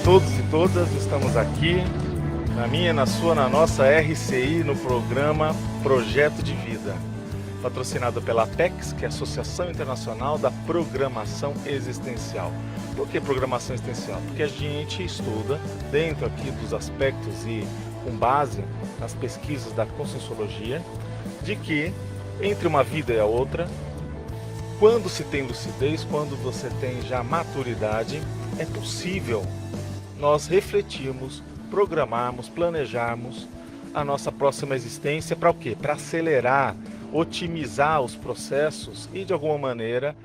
todos e todas, estamos aqui na minha, na sua, na nossa RCI, no programa Projeto de Vida, patrocinado pela APEX, que é a Associação Internacional da Programação Existencial. Por que programação existencial? Porque a gente estuda dentro aqui dos aspectos e com base nas pesquisas da Conscienciologia, de que entre uma vida e a outra, quando se tem lucidez, quando você tem já maturidade, é possível nós refletirmos, programarmos, planejarmos a nossa próxima existência para o quê? Para acelerar, otimizar os processos e, de alguma maneira,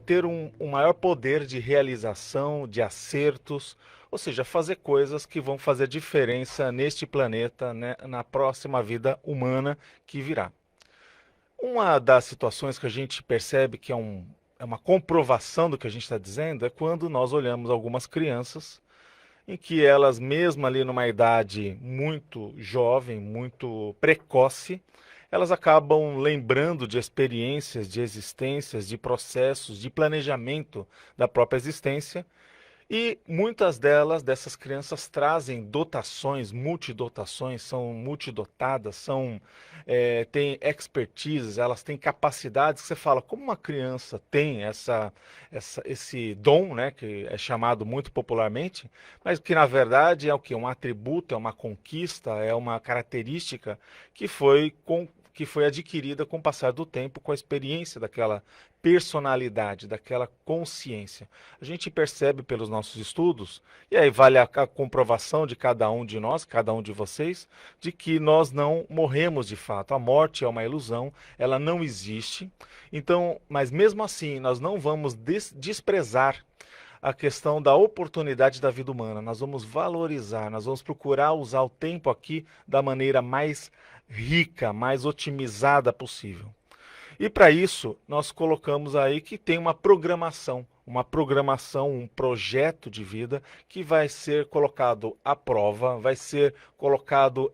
ter um maior poder de realização, de acertos, ou seja, fazer coisas que vão fazer diferença neste planeta, né, na próxima vida humana que virá. Uma das situações que a gente percebe que é uma comprovação do que a gente está dizendo é quando nós olhamos algumas crianças em que elas, mesmo ali numa idade muito jovem, muito precoce, elas acabam lembrando de experiências, de existências, de processos, de planejamento da própria existência. E muitas dessas crianças, trazem dotações, multidotações, são multidotadas, têm expertise, elas têm capacidades que você fala, como uma criança tem esse dom, né, que é chamado muito popularmente, mas que na verdade é o quê? Um atributo, é uma conquista, é uma característica que foi adquirida com o passar do tempo, com a experiência daquela personalidade, daquela consciência. A gente percebe pelos nossos estudos, e aí vale a comprovação de cada um de nós, cada um de vocês, de que nós não morremos de fato. A morte é uma ilusão, ela não existe. Então, mas mesmo assim, nós não vamos desprezar a questão da oportunidade da vida humana. Nós vamos valorizar, nós vamos procurar usar o tempo aqui da maneira mais rica, mais otimizada possível. E para isso, nós colocamos aí que tem uma programação, um projeto de vida que vai ser colocado à prova, vai ser colocado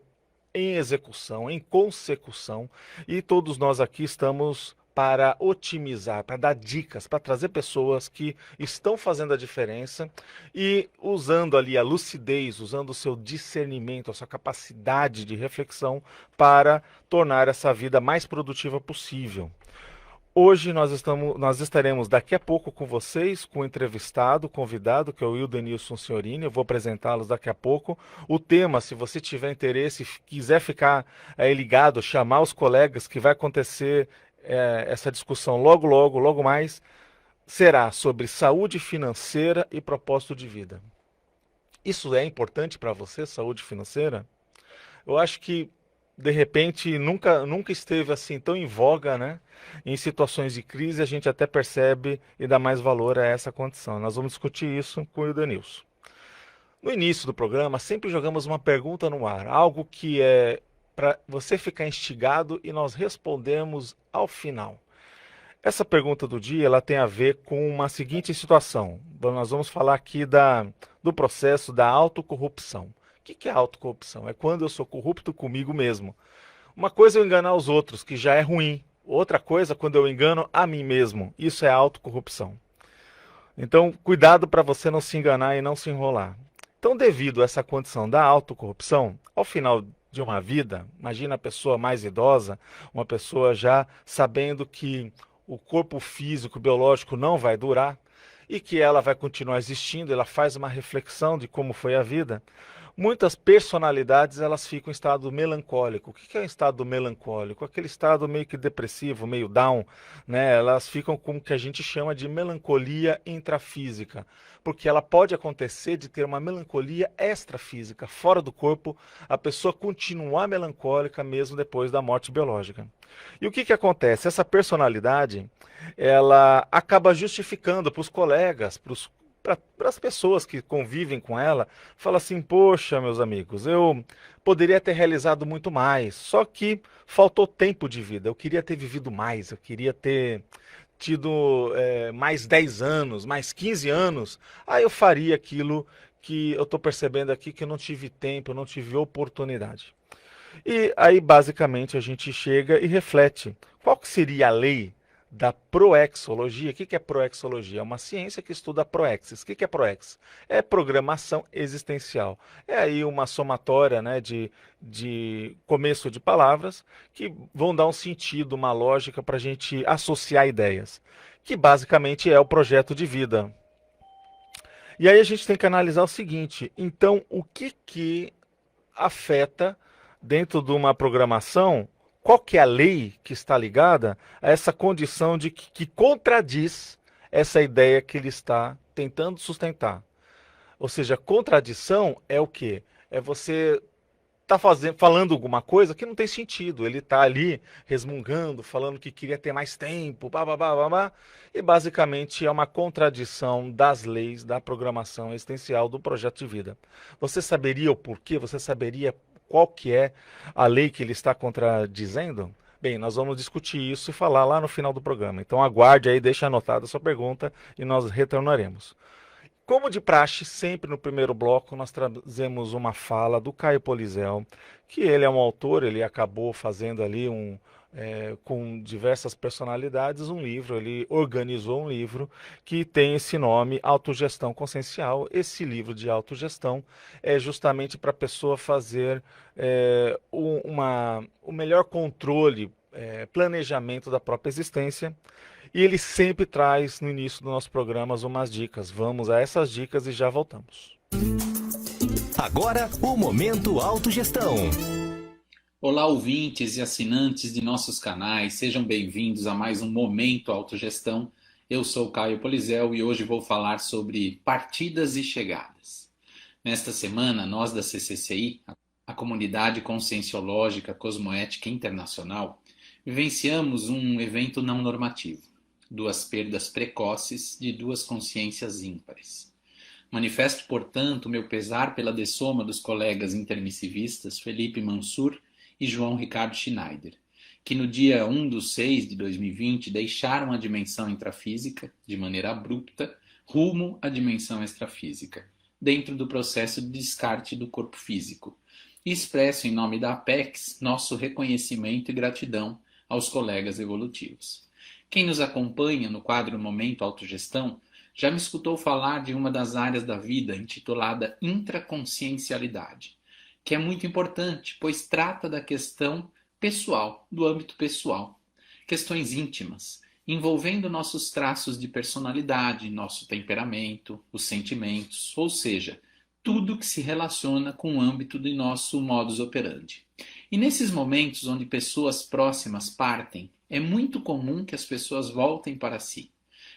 em execução, em consecução, e todos nós aqui estamos para otimizar, para dar dicas, para trazer pessoas que estão fazendo a diferença e usando ali a lucidez, usando o seu discernimento, a sua capacidade de reflexão para tornar essa vida mais produtiva possível. Hoje nós estaremos daqui a pouco com vocês, com o entrevistado, convidado, que é o Wildenilson Signorini. Eu vou apresentá-los daqui a pouco. O tema, se você tiver interesse, quiser ficar ligado, chamar os colegas, que vai acontecer essa discussão logo mais, será sobre saúde financeira e propósito de vida. Isso é importante para você, saúde financeira? Eu acho que, de repente, nunca esteve assim tão em voga, né? Em situações de crise, a gente até percebe e dá mais valor a essa condição. Nós vamos discutir isso com o Wildenilson. No início do programa, sempre jogamos uma pergunta no ar, algo que é para você ficar instigado e nós respondemos ao final. Essa pergunta do dia ela tem a ver com uma seguinte situação. Nós vamos falar aqui do processo da autocorrupção. O que é autocorrupção? É quando eu sou corrupto comigo mesmo. Uma coisa é eu enganar os outros, que já é ruim. Outra coisa, quando eu engano a mim mesmo. Isso é autocorrupção. Então, cuidado para você não se enganar e não se enrolar. Então, devido a essa condição da autocorrupção, ao final de uma vida, imagina a pessoa mais idosa, uma pessoa já sabendo que o corpo físico, biológico não vai durar e que ela vai continuar existindo, ela faz uma reflexão de como foi a vida. Muitas personalidades elas ficam em estado melancólico. O que é um estado melancólico? Aquele estado meio que depressivo, meio down, né? Elas ficam com o que a gente chama de melancolia intrafísica, porque ela pode acontecer de ter uma melancolia extrafísica, fora do corpo, a pessoa continuar melancólica mesmo depois da morte biológica. E o que acontece? Essa personalidade, ela acaba justificando para os colegas, para as pessoas que convivem com ela, fala assim, poxa, meus amigos, eu poderia ter realizado muito mais, só que faltou tempo de vida, eu queria ter vivido mais, eu queria ter tido mais 10 anos, mais 15 anos, aí eu faria aquilo que eu estou percebendo aqui que eu não tive tempo, eu não tive oportunidade. E aí, basicamente, a gente chega e reflete, qual que seria a lei da proexologia. O que é proexologia? É uma ciência que estuda a proexis. O que é proexis? É programação existencial. É aí uma somatória, né, de começo de palavras que vão dar um sentido, uma lógica para a gente associar ideias, que basicamente é o projeto de vida. E aí a gente tem que analisar o seguinte: então, o que afeta dentro de uma programação, qual que é a lei que está ligada a essa condição de que contradiz essa ideia que ele está tentando sustentar. Ou seja, contradição é o quê? É você tá falando alguma coisa que não tem sentido. Ele está ali resmungando, falando que queria ter mais tempo, blá, e basicamente é uma contradição das leis da programação existencial do projeto de vida. Você saberia o porquê? Você saberia qual que é a lei que ele está contradizendo? Bem, nós vamos discutir isso e falar lá no final do programa. Então aguarde aí, deixe anotada a sua pergunta e nós retornaremos. Como de praxe, sempre no primeiro bloco nós trazemos uma fala do Caio Polizel, que ele é um autor, ele acabou fazendo ali com diversas personalidades um livro, ele organizou um livro que tem esse nome, Autogestão Consciencial. Esse livro de autogestão é justamente para a pessoa fazer o melhor controle, planejamento da própria existência. E ele sempre traz no início dos nossos programas umas dicas. Vamos a essas dicas e já voltamos. Agora, o Momento Autogestão. Olá, ouvintes e assinantes de nossos canais. Sejam bem-vindos a mais um Momento Autogestão. Eu sou o Caio Polizel e hoje vou falar sobre partidas e chegadas. Nesta semana, nós da CCCI, a Comunidade Conscienciológica Cosmoética Internacional, vivenciamos um evento não normativo. 2 perdas precoces de 2 consciências ímpares. Manifesto, portanto, meu pesar pela dessoma dos colegas intermissivistas Felipe Mansur e João Ricardo Schneider, que no dia 1/6 de 2020 deixaram a dimensão intrafísica, de maneira abrupta, rumo à dimensão extrafísica, dentro do processo de descarte do corpo físico, e expresso em nome da Apex nosso reconhecimento e gratidão aos colegas evolutivos. Quem nos acompanha no quadro Momento Autogestão já me escutou falar de uma das áreas da vida intitulada intraconsciencialidade, que é muito importante, pois trata da questão pessoal, do âmbito pessoal, questões íntimas, envolvendo nossos traços de personalidade, nosso temperamento, os sentimentos, ou seja, tudo que se relaciona com o âmbito de nosso modus operandi. E nesses momentos onde pessoas próximas partem, é muito comum que as pessoas voltem para si.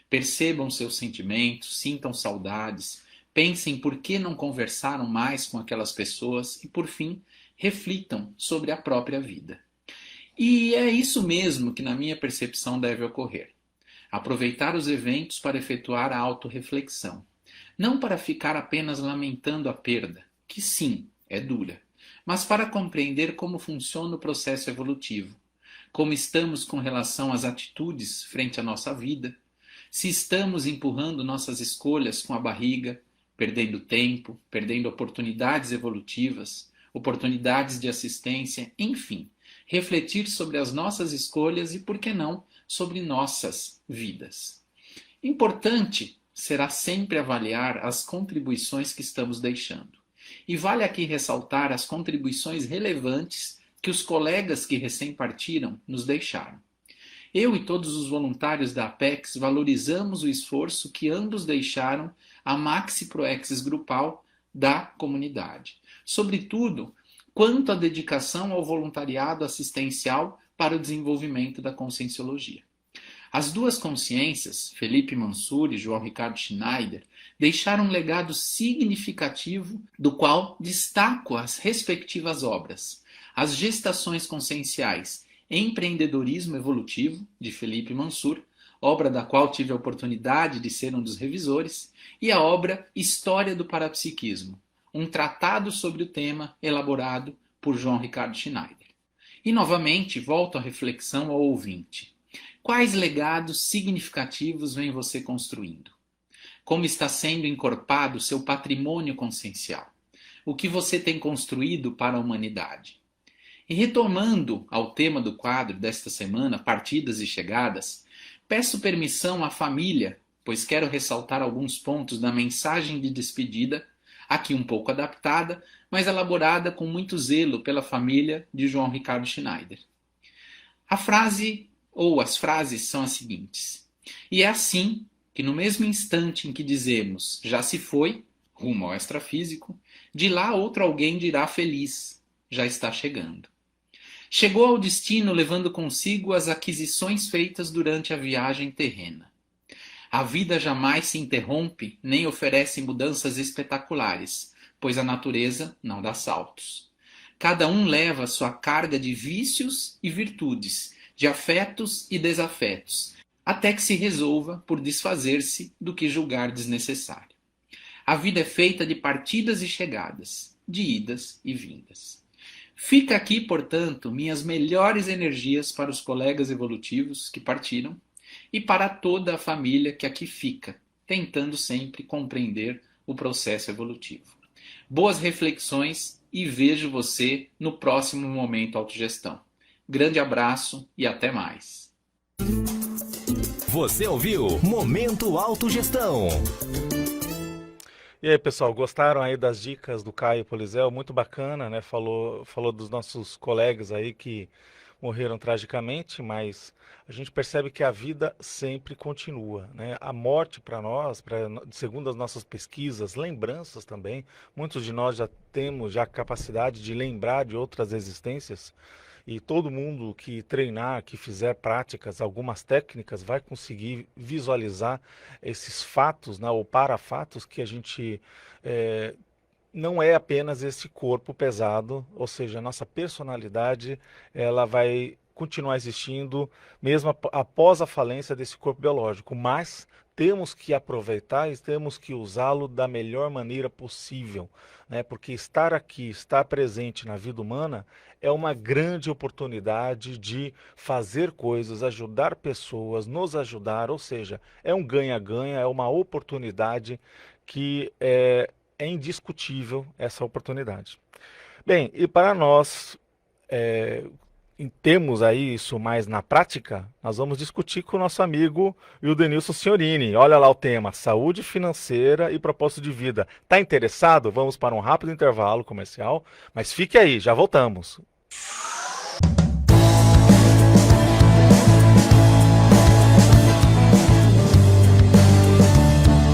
Percebam seus sentimentos, sintam saudades, pensem por que não conversaram mais com aquelas pessoas e, por fim, reflitam sobre a própria vida. E é isso mesmo que, na minha percepção, deve ocorrer. Aproveitar os eventos para efetuar a autorreflexão. Não para ficar apenas lamentando a perda, que sim, é dura, mas para compreender como funciona o processo evolutivo, como estamos com relação às atitudes frente à nossa vida, se estamos empurrando nossas escolhas com a barriga, perdendo tempo, perdendo oportunidades evolutivas, oportunidades de assistência, enfim, refletir sobre as nossas escolhas e, por que não, sobre nossas vidas. Importante será sempre avaliar as contribuições que estamos deixando. E vale aqui ressaltar as contribuições relevantes que os colegas que recém partiram nos deixaram. Eu e todos os voluntários da Apex valorizamos o esforço que ambos deixaram à Maxi Proexis grupal da comunidade. Sobretudo, quanto à dedicação ao voluntariado assistencial para o desenvolvimento da conscienciologia. As 2 consciências, Felipe Mansur e João Ricardo Schneider, deixaram um legado significativo do qual destaco as respectivas obras. As Gestações Conscienciais, Empreendedorismo Evolutivo, de Felipe Mansur, obra da qual tive a oportunidade de ser um dos revisores, e a obra História do Parapsiquismo, um tratado sobre o tema elaborado por João Ricardo Schneider. E novamente volto à reflexão ao ouvinte. Quais legados significativos vem você construindo? Como está sendo encorpado seu patrimônio consciencial? O que você tem construído para a humanidade? E retomando ao tema do quadro desta semana, partidas e chegadas, Peço permissão à família, pois quero ressaltar alguns pontos da mensagem de despedida, aqui um pouco adaptada, mas elaborada com muito zelo pela família de João Ricardo Schneider. A frase ou as frases são as seguintes: e é assim que no mesmo instante em que dizemos já se foi, rumo ao extrafísico, de lá outro alguém dirá feliz, já está chegando. Chegou ao destino levando consigo as aquisições feitas durante a viagem terrena. A vida jamais se interrompe nem oferece mudanças espetaculares, pois a natureza não dá saltos. Cada um leva sua carga de vícios e virtudes, de afetos e desafetos, até que se resolva por desfazer-se do que julgar desnecessário. A vida é feita de partidas e chegadas, de idas e vindas. Fica aqui, portanto, minhas melhores energias para os colegas evolutivos que partiram e para toda a família que aqui fica, tentando sempre compreender o processo evolutivo. Boas reflexões e vejo você no próximo Momento Autogestão. Grande abraço e até mais. Você ouviu Momento Autogestão. E aí, pessoal, gostaram aí das dicas do Caio Polizel? Muito bacana, né? Falou dos nossos colegas aí que morreram tragicamente, mas a gente percebe que a vida sempre continua, né? A morte para nós, segundo as nossas pesquisas, lembranças também, muitos de nós já temos a capacidade de lembrar de outras existências, e todo mundo que treinar, que fizer práticas, algumas técnicas, vai conseguir visualizar esses fatos, né, ou parafatos que a gente não é apenas esse corpo pesado, ou seja, a nossa personalidade ela vai continuar existindo mesmo após a falência desse corpo biológico, mas temos que aproveitar e temos que usá-lo da melhor maneira possível, né? Porque estar aqui, estar presente na vida humana é uma grande oportunidade de fazer coisas, ajudar pessoas, nos ajudar, ou seja, é um ganha-ganha, é uma oportunidade que é indiscutível essa oportunidade. Bem, e para nós temos aí isso mais na prática, nós vamos discutir com o nosso amigo Wildenilson Signorini. Olha lá o tema, saúde financeira e propósito de vida. Está interessado? Vamos para um rápido intervalo comercial, mas fique aí, já voltamos.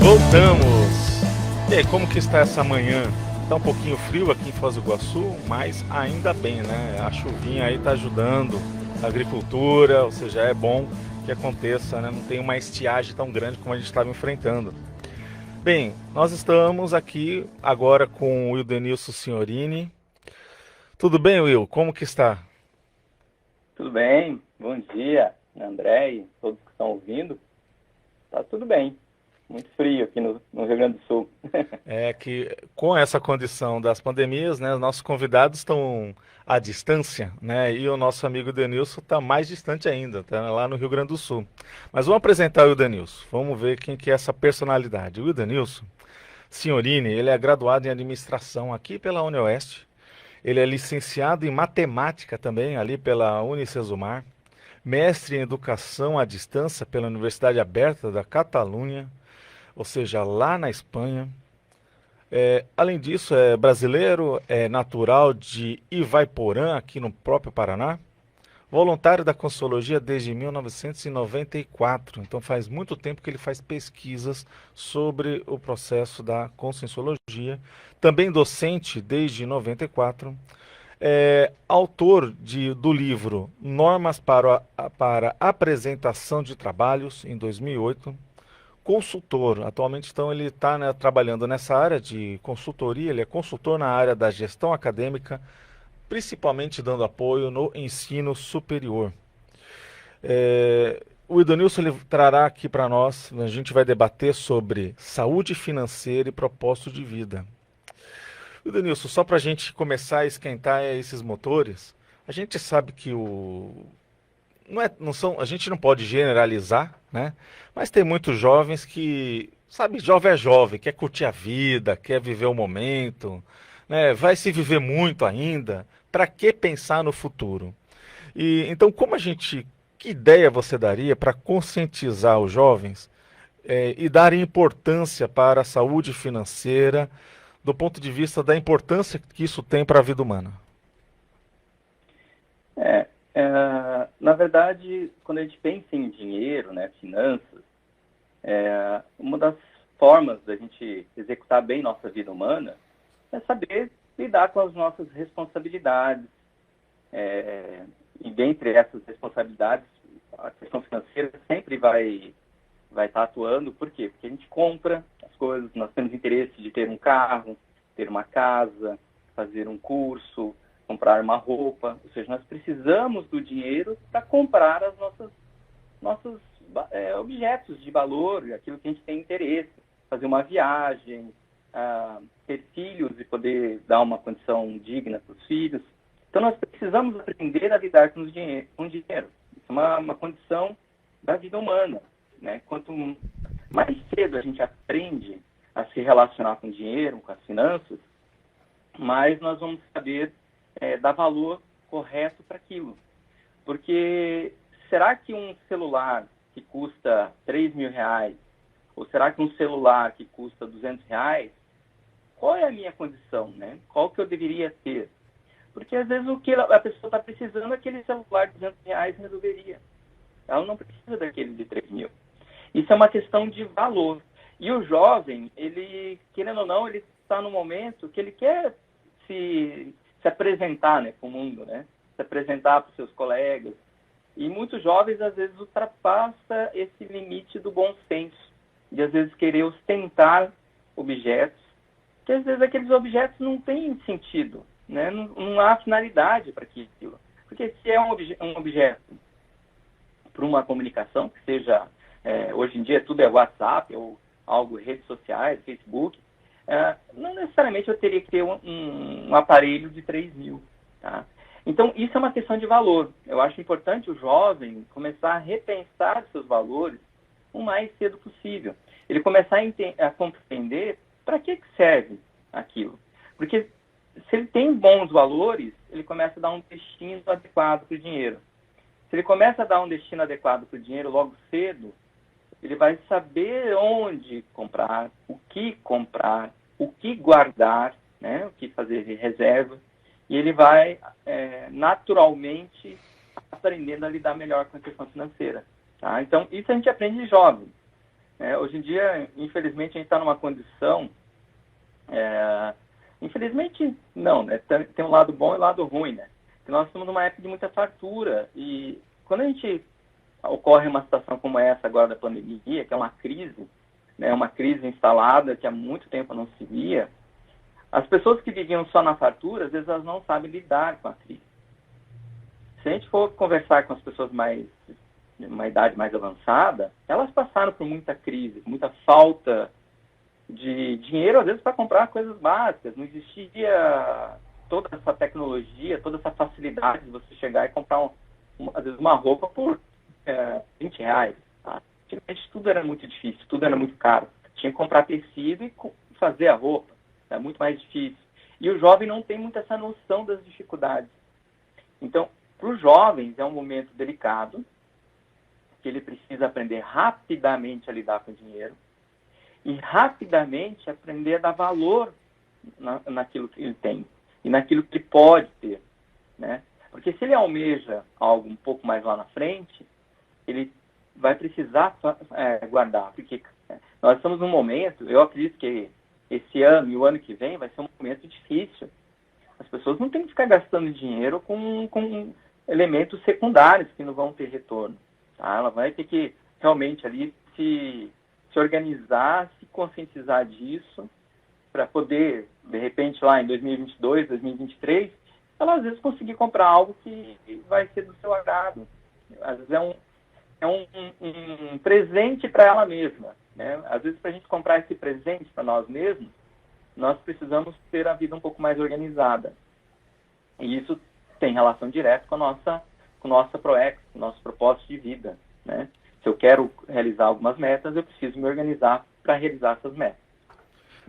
Voltamos! E aí, como que está essa manhã? Está um pouquinho frio aqui em Foz do Iguaçu, mas ainda bem, né? A chuvinha aí está ajudando a agricultura, ou seja, é bom que aconteça, né? Não tem uma estiagem tão grande como a gente estava enfrentando. Bem, nós estamos aqui agora com o Wildenilson Signorini. Tudo bem, Will? Como que está? Tudo bem, bom dia, André e todos que estão ouvindo. Tá tudo bem. Muito frio aqui no Rio Grande do Sul. É que com essa condição das pandemias, né, nossos convidados estão à distância, né, e o nosso amigo Denilson está mais distante ainda, está lá no Rio Grande do Sul. Mas vamos apresentar o Denilson, vamos ver quem que é essa personalidade. O Denilson Signorini, ele é graduado em administração aqui pela UniOeste, ele é licenciado em matemática também ali pela Unicesumar, mestre em educação à distância pela Universidade Aberta da Catalunha, ou seja, lá na Espanha. Além disso, é brasileiro, é natural de Ivaiporã, aqui no próprio Paraná. Voluntário da Conscienciologia desde 1994, então faz muito tempo que ele faz pesquisas sobre o processo da Conscienciologia. Também docente desde 94. Autor do livro Normas para Apresentação de Trabalhos, em 2008. Consultor, atualmente então ele está, né, trabalhando nessa área de consultoria, ele é consultor na área da gestão acadêmica, principalmente dando apoio no ensino superior. O Wildenilson ele trará aqui para nós, a gente vai debater sobre saúde financeira e propósito de vida. Wildenilson, só para a gente começar a esquentar esses motores, a gente sabe que a gente não pode generalizar, né? Mas tem muitos jovens que, sabe, jovem é jovem, quer curtir a vida, quer viver o momento, né? Vai se viver muito ainda, para que pensar no futuro? E então, como a gente que ideia você daria para conscientizar os jovens e darem importância para a saúde financeira, do ponto de vista da importância que isso tem para a vida humana? Na verdade, quando a gente pensa em dinheiro, né, finanças, uma das formas da gente executar bem nossa vida humana é saber lidar com as nossas responsabilidades. E dentre essas responsabilidades, a questão financeira sempre vai estar atuando. Por quê? Porque a gente compra as coisas, nós temos interesse de ter um carro, ter uma casa, fazer um curso, comprar uma roupa. Ou seja, nós precisamos do dinheiro para comprar os nossos objetos de valor, aquilo que a gente tem interesse, fazer uma viagem, ter filhos e poder dar uma condição digna para os filhos. Então, nós precisamos aprender a lidar com dinheiro. Isso é uma condição da vida humana, né? Quanto mais cedo a gente aprende a se relacionar com o dinheiro, com as finanças, mais nós vamos saber dar valor correto para aquilo. Porque será que um celular que custa R$3.000, ou será que um celular que custa R$200, qual é a minha condição, né? Qual que eu deveria ter? Porque às vezes o que a pessoa está precisando, aquele celular de R$200 resolveria. Ela não precisa daquele de 3.000. Isso é uma questão de valor. E o jovem, ele, querendo ou não, ele está no momento que ele quer se apresentar, né, para o mundo, né? Se apresentar para os seus colegas. E muitos jovens, às vezes, ultrapassam esse limite do bom senso. De, às vezes, querer ostentar objetos, que às vezes aqueles objetos não têm sentido, né? Não há finalidade para aquilo. Porque se é um objeto para uma comunicação, que seja, hoje em dia tudo é WhatsApp, ou algo, redes sociais, Facebook, não necessariamente eu teria que ter um aparelho de 3.000, tá? Então, isso é uma questão de valor. Eu acho importante o jovem começar a repensar seus valores o mais cedo possível. Ele começar a compreender para que serve aquilo. Porque se ele tem bons valores, ele começa a dar um destino adequado para o dinheiro. Se ele começa a dar um destino adequado para o dinheiro logo cedo, ele vai saber onde comprar, o que guardar, né? O que fazer de reserva. E ele vai naturalmente aprendendo a lidar melhor com a questão financeira. Tá? Então, isso a gente aprende de jovem. Hoje em dia, infelizmente, a gente está numa condição... infelizmente, não, né? Tem um lado bom e um lado ruim, né? Porque nós estamos numa época de muita fartura. E quando a gente ocorre uma situação como essa agora da pandemia, que é uma crise, né? Uma crise instalada que há muito tempo não se via, as pessoas que viviam só na fartura, às vezes elas não sabem lidar com a crise. Se a gente for conversar com as pessoas de uma idade mais avançada, elas passaram por muita crise, muita falta de dinheiro, às vezes, para comprar coisas básicas. Não existia toda essa tecnologia, toda essa facilidade de você chegar e comprar, às vezes, uma roupa por R$20. Tá? Antigamente, tudo era muito difícil, tudo era muito caro. Tinha que comprar tecido e fazer a roupa. É muito mais difícil. E o jovem não tem muito essa noção das dificuldades. Então, para os jovens, é um momento delicado, que ele precisa aprender rapidamente a lidar com o dinheiro e rapidamente aprender a dar valor naquilo que ele tem e naquilo que ele pode ter, né? Porque se ele almeja algo um pouco mais lá na frente, ele vai precisar guardar. Porque nós estamos num momento, eu acredito que esse ano e o ano que vem vai ser um momento difícil. As pessoas não têm que ficar gastando dinheiro com elementos secundários que não vão ter retorno. Tá? Ela vai ter que realmente ali se organizar, se conscientizar disso, para poder, de repente, lá em 2022, 2023, ela às vezes conseguir comprar algo que vai ser do seu agrado. Às vezes é um presente para ela mesma. Né? Às vezes, para a gente comprar esse presente para nós mesmos, nós precisamos ter a vida um pouco mais organizada. E isso tem relação direta com o nosso ProEx, com o nosso propósito de vida. Né? Se eu quero realizar algumas metas, eu preciso me organizar para realizar essas metas.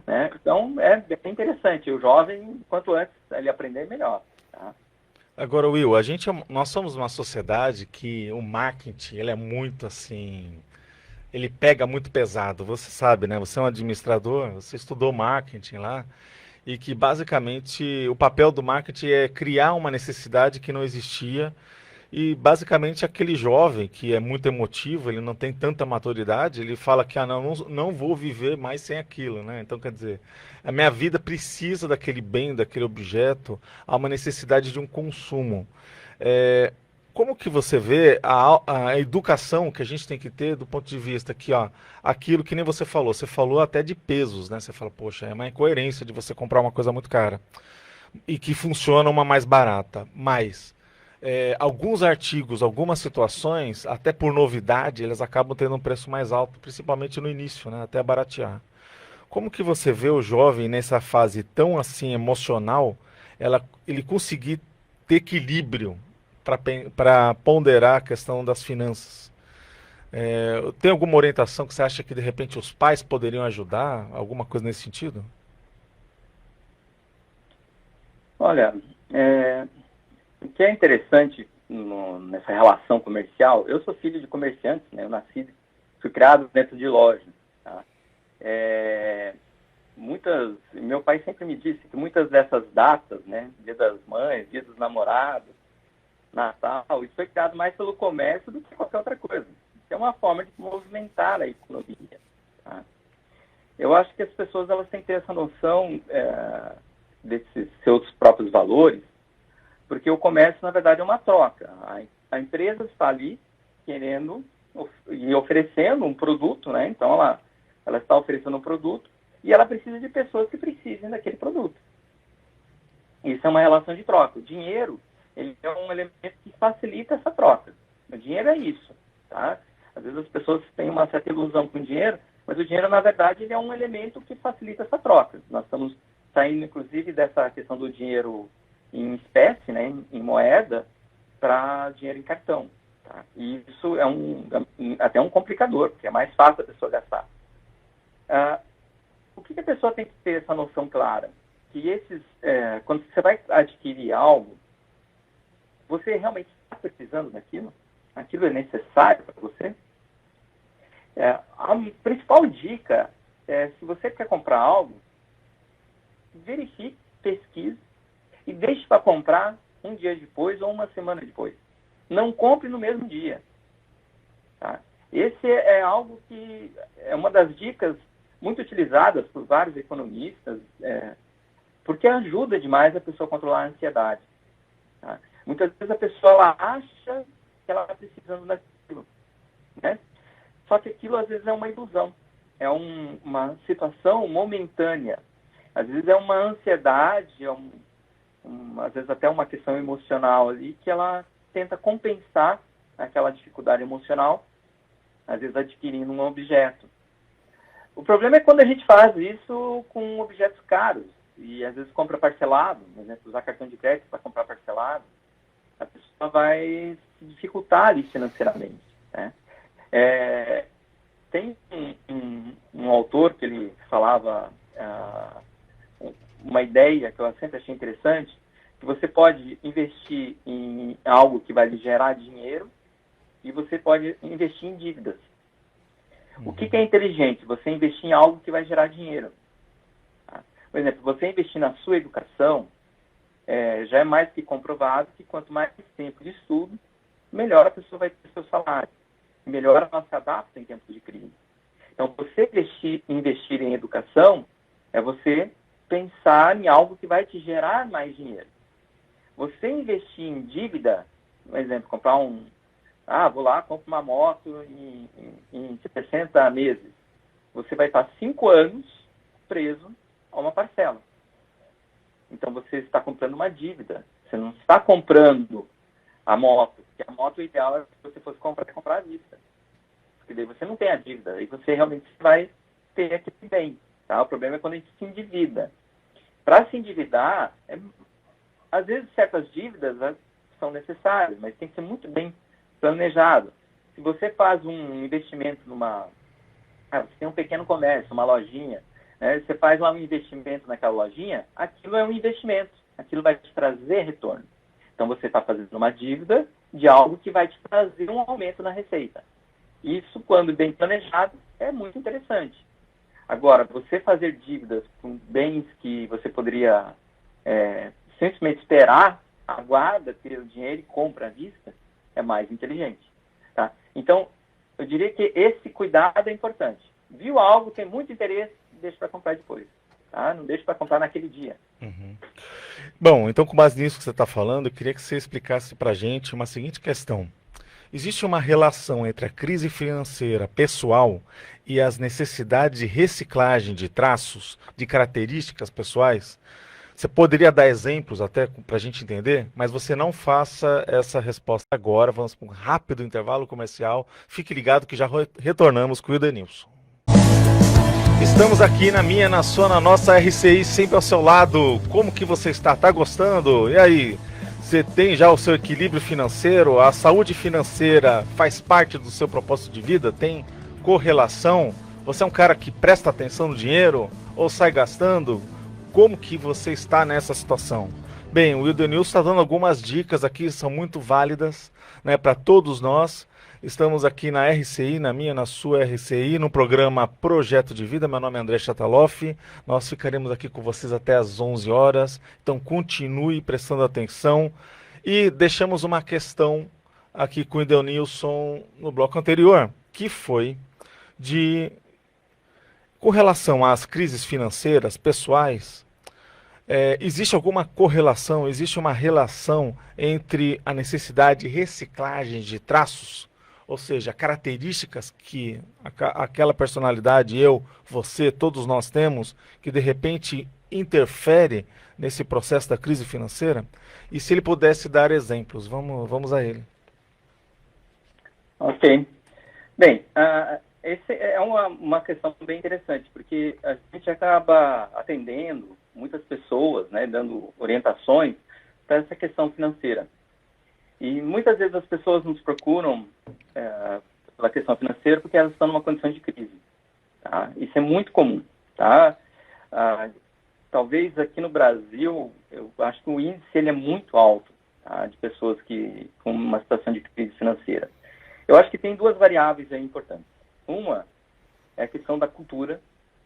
Né? Então, é bem interessante. O jovem, quanto antes ele aprender, melhor. Tá? Agora, Will, nós somos uma sociedade que o marketing, ele é muito assim, ele pega muito pesado. Você sabe, né? Você é um administrador, você estudou marketing lá, e que basicamente o papel do marketing é criar uma necessidade que não existia. E basicamente aquele jovem que é muito emotivo, ele não tem tanta maturidade, ele fala que não vou viver mais sem aquilo, né? Então quer dizer, a minha vida precisa daquele bem, daquele objeto, há uma necessidade de um consumo. É, como que você vê a educação que a gente tem que ter do ponto de vista que, ó, aquilo que nem você falou até de pesos, né? Você fala, poxa, é uma incoerência de você comprar uma coisa muito cara e que funciona uma mais barata, mas alguns artigos, algumas situações, até por novidade, eles acabam tendo um preço mais alto, principalmente no início, né, até baratear. Como que você vê o jovem nessa fase tão assim emocional, ele conseguir ter equilíbrio para ponderar a questão das finanças? Tem alguma orientação que você acha que de repente os pais poderiam ajudar? Alguma coisa nesse sentido? Olha, o que é interessante nessa relação comercial, eu sou filho de comerciantes, né? Eu fui criado dentro de loja. Tá? Meu pai sempre me disse que muitas dessas datas, né? Dia das Mães, Dia dos Namorados, Natal, isso foi criado mais pelo comércio do que qualquer outra coisa. Isso é uma forma de movimentar a economia. Tá? Eu acho que as pessoas elas têm que ter essa noção desses seus próprios valores, porque o comércio, na verdade, é uma troca. A empresa está ali querendo e oferecendo um produto, né? Então, ela está oferecendo um produto e ela precisa de pessoas que precisem daquele produto. Isso é uma relação de troca. O dinheiro, ele é um elemento que facilita essa troca. O dinheiro é isso, tá? Às vezes as pessoas têm uma certa ilusão com o dinheiro, mas o dinheiro, na verdade, ele é um elemento que facilita essa troca. Nós estamos saindo, inclusive, dessa questão do dinheiro em espécie, né, em moeda, para dinheiro em cartão. Tá? E isso é até um complicador, porque é mais fácil a pessoa gastar. O que a pessoa tem que ter essa noção clara? Que quando você vai adquirir algo, você realmente está precisando daquilo? Aquilo é necessário para você? A principal dica é, se você quer comprar algo, verifique, pesquise e deixe para comprar um dia depois ou uma semana depois. Não compre no mesmo dia. Tá? Esse é algo que é uma das dicas muito utilizadas por vários economistas, porque ajuda demais a pessoa a controlar a ansiedade. Tá? Muitas vezes a pessoa ela acha que ela está precisando daquilo, né? Só que aquilo às vezes é uma ilusão, é uma situação momentânea. Às vezes é uma ansiedade, às vezes até uma questão emocional ali, que ela tenta compensar aquela dificuldade emocional, às vezes adquirindo um objeto. O problema é quando a gente faz isso com objetos caros, e às vezes compra parcelado, por exemplo, usar cartão de crédito para comprar parcelado, a pessoa vai se dificultar ali financeiramente, né? Tem um autor que ele falava uma ideia que eu sempre achei interessante, que você pode investir em algo que vai lhe gerar dinheiro e você pode investir em dívidas. O que é inteligente? Você investir em algo que vai gerar dinheiro. Tá? Por exemplo, você investir na sua educação, já é mais que comprovado que quanto mais tempo de estudo, melhor a pessoa vai ter seu salário. Melhor ela se adapta em tempos de crise. Então, você investir em educação é você pensar em algo que vai te gerar mais dinheiro. Você investir em dívida, por exemplo, comprar vou lá, compro uma moto em 60 meses. Você vai estar 5 anos preso a uma parcela. Então, você está comprando uma dívida. Você não está comprando a moto. Porque a moto, o ideal é que você fosse comprar à vista. Porque daí você não tem a dívida. Aí você realmente vai ter aquele bem. Tá? O problema é quando a gente se endivida. Para se endividar, às vezes certas dívidas são necessárias, mas tem que ser muito bem planejado. Se você faz um investimento você tem um pequeno comércio, uma lojinha, né? Você faz lá um investimento naquela lojinha, aquilo é um investimento. Aquilo vai te trazer retorno. Então, você está fazendo uma dívida de algo que vai te trazer um aumento na receita. Isso, quando bem planejado, é muito interessante. Agora, você fazer dívidas com bens que você poderia simplesmente esperar, aguarda, ter o dinheiro e compra à vista, é mais inteligente. Tá? Então, eu diria que esse cuidado é importante. Viu algo, tem muito interesse, deixa para comprar depois. Tá? Não deixa para comprar naquele dia. Uhum. Bom, então com base nisso que você está falando, eu queria que você explicasse para a gente uma seguinte questão. Existe uma relação entre a crise financeira pessoal e as necessidades de reciclagem de traços, de características pessoais? Você poderia dar exemplos até para a gente entender, mas você não faça essa resposta agora. Vamos para um rápido intervalo comercial. Fique ligado que já retornamos com o Edenilson. Estamos aqui na minha, na sua, na nossa RCI, sempre ao seu lado. Como que você está? Tá gostando? E aí? Você tem já o seu equilíbrio financeiro? A saúde financeira faz parte do seu propósito de vida? Tem correlação? Você é um cara que presta atenção no dinheiro ou sai gastando? Como que você está nessa situação? Bem, o Edenilson está dando algumas dicas aqui, são muito válidas, né, para todos nós. Estamos aqui na RCI, na minha, na sua RCI, no programa Projeto de Vida. Meu nome é André Chataloff. Nós ficaremos aqui com vocês até às 11 horas. Então continue prestando atenção. E deixamos uma questão aqui com o Edenilson no bloco anterior, que foi com relação às crises financeiras pessoais. Existe alguma correlação, existe uma relação entre a necessidade de reciclagem de traços, ou seja, características que aquela personalidade, eu, você, todos nós temos, que de repente interfere nesse processo da crise financeira? E se ele pudesse dar exemplos, vamos a ele. Ok. Bem, essa é uma questão bem interessante, porque a gente acaba atendendo muitas pessoas, né, dando orientações para essa questão financeira. E muitas vezes as pessoas nos procuram pela questão financeira porque elas estão numa condição de crise. Tá? Isso é muito comum. Tá? Talvez aqui no Brasil, eu acho que o índice ele é muito alto, tá, de pessoas com uma situação de crise financeira. Eu acho que tem duas variáveis aí importantes. Uma é a questão da cultura.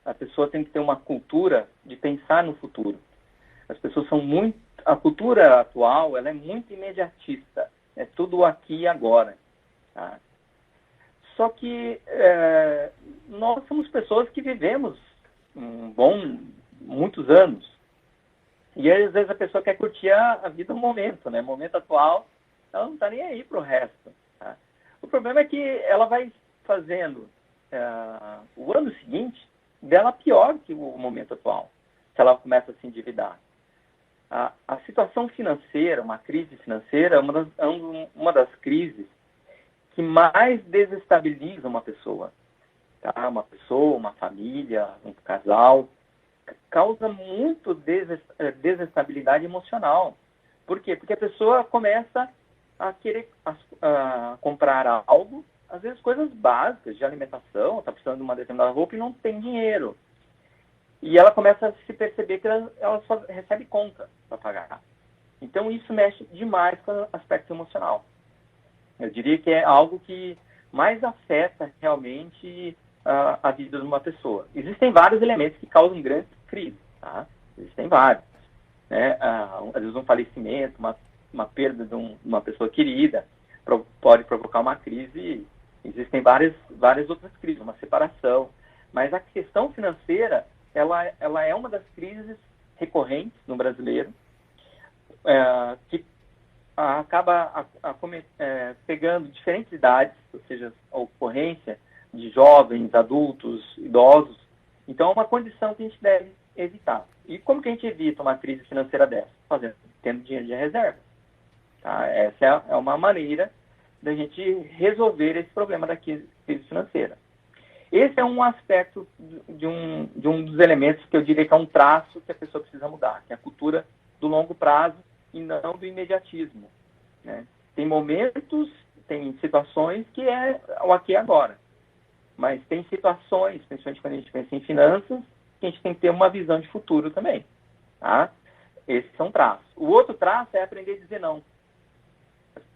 A pessoa tem que ter uma cultura de pensar no futuro. As pessoas são a cultura atual, ela é muito imediatista. É tudo aqui e agora. Tá? Só que nós somos pessoas que vivemos muitos anos. E às vezes a pessoa quer curtir a vida no momento, né? No momento atual, ela não está nem aí para o resto. Tá? O problema é que ela vai fazendo o ano seguinte dela pior que o momento atual, se ela começa a se endividar. A situação financeira, uma crise financeira, é uma das crises que mais desestabiliza uma pessoa. Tá? Uma pessoa, uma família, um casal, causa muito desestabilidade emocional. Por quê? Porque a pessoa começa a querer comprar algo, às vezes coisas básicas de alimentação, está precisando de uma determinada roupa e não tem dinheiro. E ela começa a se perceber que ela só recebe conta para pagar. Então isso mexe demais com o aspecto emocional. Eu diria que é algo que mais afeta realmente a vida de uma pessoa. Existem vários elementos que causam grandes crises, tá? Existem vários. Né? Às vezes um falecimento, uma perda de uma pessoa querida pode provocar uma crise. Existem várias outras crises, uma separação. Mas a questão financeira, ela é uma das crises recorrentes no brasileiro, que acaba pegando diferentes idades, ou seja, a ocorrência de jovens, adultos, idosos. Então, é uma condição que a gente deve evitar. E como que a gente evita uma crise financeira dessa? Tendo dinheiro de reserva. Tá? Essa é uma maneira da gente resolver esse problema da crise financeira. Esse é um aspecto de um dos elementos que eu diria que é um traço que a pessoa precisa mudar, que é a cultura do longo prazo e não do imediatismo. Né? Tem momentos, tem situações que é o aqui e agora. Mas tem situações, principalmente quando a gente pensa em finanças, que a gente tem que ter uma visão de futuro também. Tá? Esse é um traço. O outro traço é aprender a dizer não.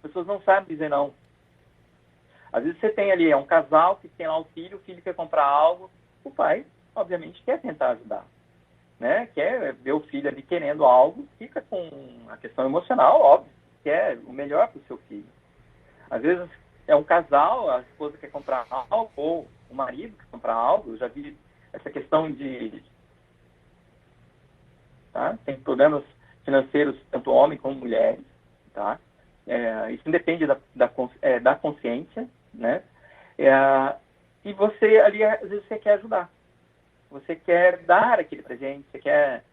pessoas não sabem dizer não. Às vezes você tem ali, é um casal que tem lá o filho quer comprar algo, o pai, obviamente, quer tentar ajudar, né? Quer ver o filho ali querendo algo, fica com a questão emocional, óbvio, quer o melhor para o seu filho. Às vezes é um casal, a esposa quer comprar algo, ou o marido quer comprar algo, eu já vi essa questão de... Tá? Tem problemas financeiros, tanto homem como mulheres, tá? Isso depende da consciência, né? E você ali, às vezes, você quer ajudar. Você quer dar aquele presente, você quer...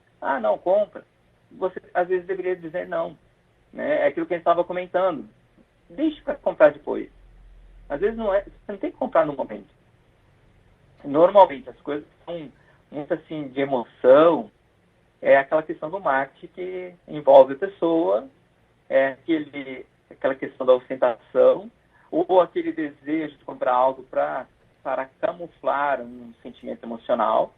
não, compra. Você, às vezes, deveria dizer não. Né? É aquilo que a gente estava comentando. Deixe para comprar depois. Às vezes, você não tem que comprar no momento. Normalmente, as coisas são muito, assim, de emoção. É aquela questão do marketing que envolve a pessoa, aquela questão da ostentação, ou aquele desejo de comprar algo para camuflar um sentimento emocional,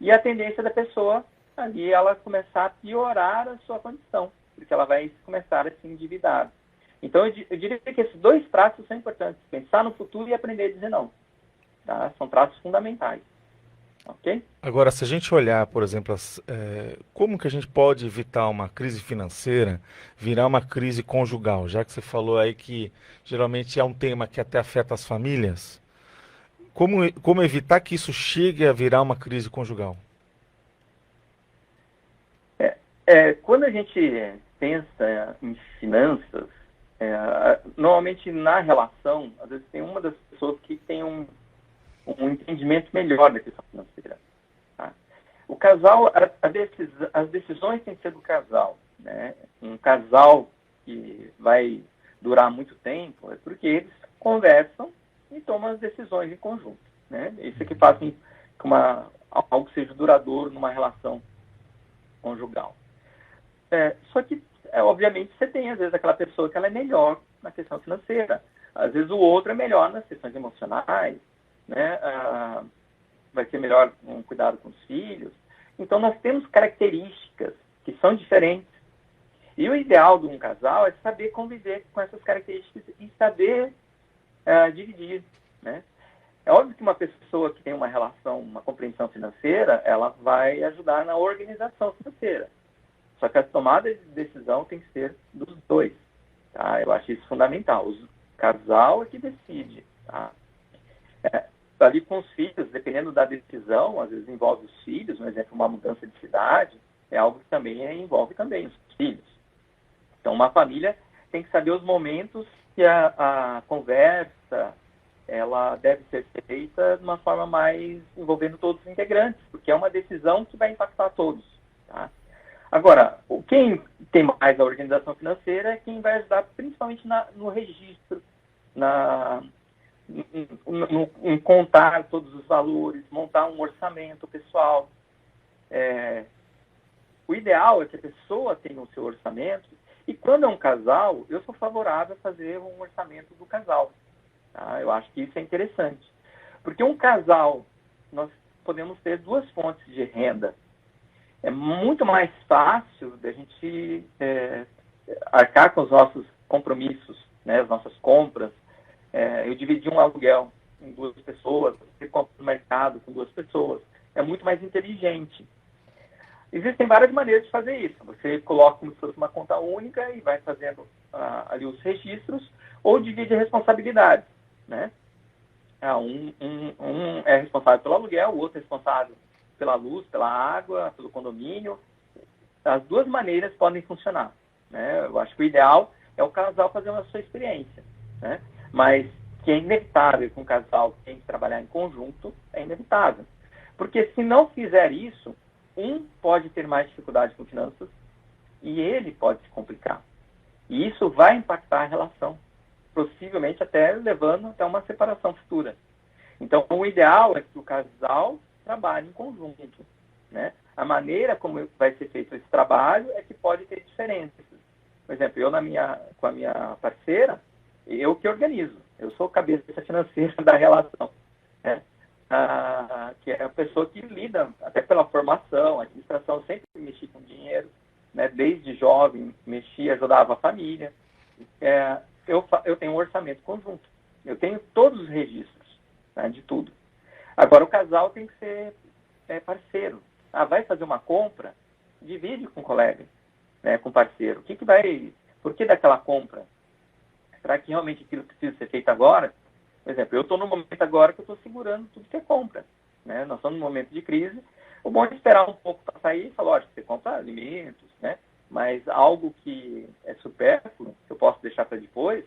e a tendência da pessoa ali, ela começar a piorar a sua condição, porque ela vai começar a se endividar. Então, eu diria que esses dois traços são importantes, pensar no futuro e aprender a dizer não. Tá? São traços fundamentais. Ok? Agora, se a gente olhar, por exemplo, como que a gente pode evitar uma crise financeira virar uma crise conjugal, já que você falou aí que geralmente é um tema que até afeta as famílias, como evitar que isso chegue a virar uma crise conjugal? Quando a gente pensa em finanças, normalmente na relação, às vezes tem uma das pessoas que tem um entendimento melhor da questão financeira. Tá? O casal, as decisões têm que ser do casal. Né? Um casal que vai durar muito tempo é porque eles conversam e tomam as decisões em conjunto. Né? Isso é que faz com algo seja duradouro numa relação conjugal. Só que, obviamente, você tem, às vezes, aquela pessoa que ela é melhor na questão financeira. Às vezes, o outro é melhor nas questões emocionais, né? Vai ser melhor um cuidado com os filhos. Então, nós temos características que são diferentes. E o ideal de um casal é saber conviver com essas características e saber dividir, né? É óbvio que uma pessoa que tem uma relação, uma compreensão financeira, ela vai ajudar na organização financeira. Só que a tomada de decisão tem que ser dos dois. Tá? Eu acho isso fundamental. O casal é que decide. Tá? Ali com os filhos, dependendo da decisão, às vezes envolve os filhos, por exemplo, uma mudança de cidade, é algo que também envolve também os filhos. Então, uma família tem que saber os momentos que a conversa ela deve ser feita de uma forma mais envolvendo todos os integrantes, porque é uma decisão que vai impactar todos. Tá? Agora, quem tem mais a organização financeira é quem vai ajudar principalmente no registro, em contar todos os valores, montar um orçamento pessoal. O ideal é que a pessoa tenha o seu orçamento, e quando é um casal, eu sou favorável a fazer um orçamento do casal. Tá? Eu acho que isso é interessante. Porque um casal, nós podemos ter duas fontes de renda. É muito mais fácil da gente arcar com os nossos compromissos, né, as nossas compras. Eu dividi um aluguel em duas pessoas, você compra no mercado com duas pessoas. É muito mais inteligente. Existem várias maneiras de fazer isso. Você coloca como se fosse uma conta única e vai fazendo ali os registros, ou divide a responsabilidade. Né? Um é responsável pelo aluguel, o outro é responsável pela luz, pela água, pelo condomínio. As duas maneiras podem funcionar. Né? Eu acho que o ideal é o casal fazer uma sua experiência. Né? Mas que é inevitável que um casal tenha que trabalhar em conjunto, é inevitável. Porque se não fizer isso, um pode ter mais dificuldade com finanças e ele pode se complicar. E isso vai impactar a relação, possivelmente até levando até uma separação futura. Então, o ideal é que o casal trabalhe em conjunto. Né? A maneira como vai ser feito esse trabalho é que pode ter diferenças. Por exemplo, eu com a minha parceira, eu que organizo. Eu sou cabeça financeira da relação. Né? Que é a pessoa que lida, até pela formação, a administração, sempre mexi com dinheiro. Né? Desde jovem, ajudava a família. eu tenho um orçamento conjunto. Eu tenho todos os registros, né, de tudo. Agora, o casal tem que ser parceiro. Vai fazer uma compra, divide com o colega, né, com o parceiro. Por que daquela compra? Será que realmente aquilo precisa ser feito agora? Por exemplo, eu estou no momento agora que eu estou segurando tudo que é compra, né? Nós estamos num momento de crise. O bom é esperar um pouco para sair e falar, lógico, você compra alimentos, né? Mas algo que é supérfluo, que eu posso deixar para depois,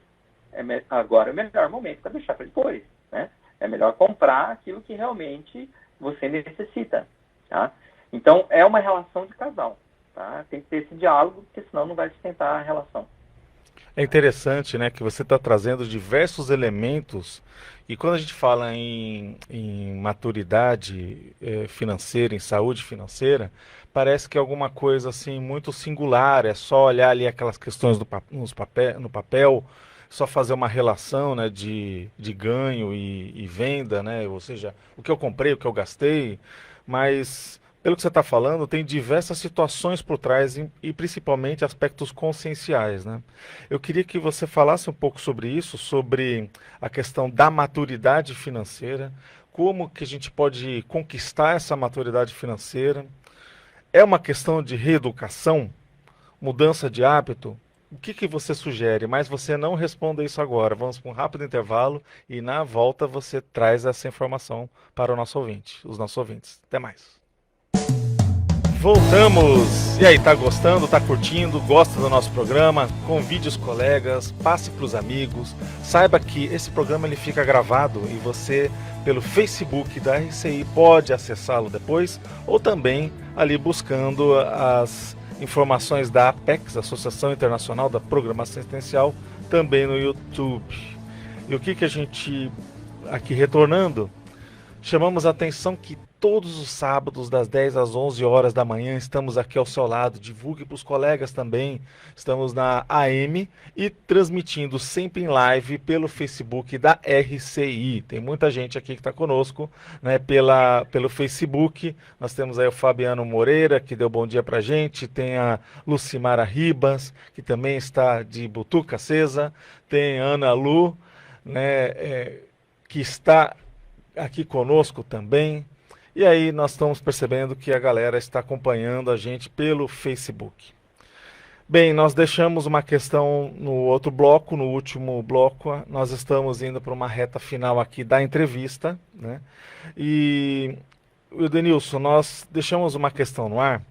agora é o melhor momento para deixar para depois, né? É melhor comprar aquilo que realmente você necessita, tá? Então, é uma relação de casal, tá? Tem que ter esse diálogo, porque senão não vai sustentar a relação. É interessante, né, que você está trazendo diversos elementos e quando a gente fala em maturidade financeira, em saúde financeira, parece que é alguma coisa assim muito singular, é só olhar ali aquelas questões no papel, só fazer uma relação, né, de ganho e venda, né, ou seja, o que eu comprei, o que eu gastei, mas pelo que você está falando, tem diversas situações por trás e principalmente aspectos conscienciais, né? Eu queria que você falasse um pouco sobre isso, sobre a questão da maturidade financeira, como que a gente pode conquistar essa maturidade financeira. É uma questão de reeducação, mudança de hábito? O que você sugere? Mas você não responda isso agora. Vamos para um rápido intervalo e na volta você traz essa informação para o nosso ouvinte, os nossos ouvintes. Até mais. Voltamos! E aí, tá gostando, tá curtindo, gosta do nosso programa? Convide os colegas, passe para os amigos. Saiba que esse programa ele fica gravado e você, pelo Facebook da RCI, pode acessá-lo depois ou também ali buscando as informações da APEX, Associação Internacional da Programação Assistencial, também no YouTube. E o que a gente, aqui retornando, chamamos a atenção que todos os sábados, das 10 às 11 horas da manhã, estamos aqui ao seu lado. Divulgue para os colegas também. Estamos na AM e transmitindo sempre em live pelo Facebook da RCI. Tem muita gente aqui que está conosco, né, pelo Facebook. Nós temos aí o Fabiano Moreira, que deu bom dia para a gente. Tem a Lucimara Ribas, que também está de butuca acesa. Tem a Ana Lu, né, que está aqui conosco também. E aí nós estamos percebendo que a galera está acompanhando a gente pelo Facebook. Bem, nós deixamos uma questão no outro bloco, no último bloco, nós estamos indo para uma reta final aqui da entrevista, né? E, Denilson, nós deixamos uma questão no ar,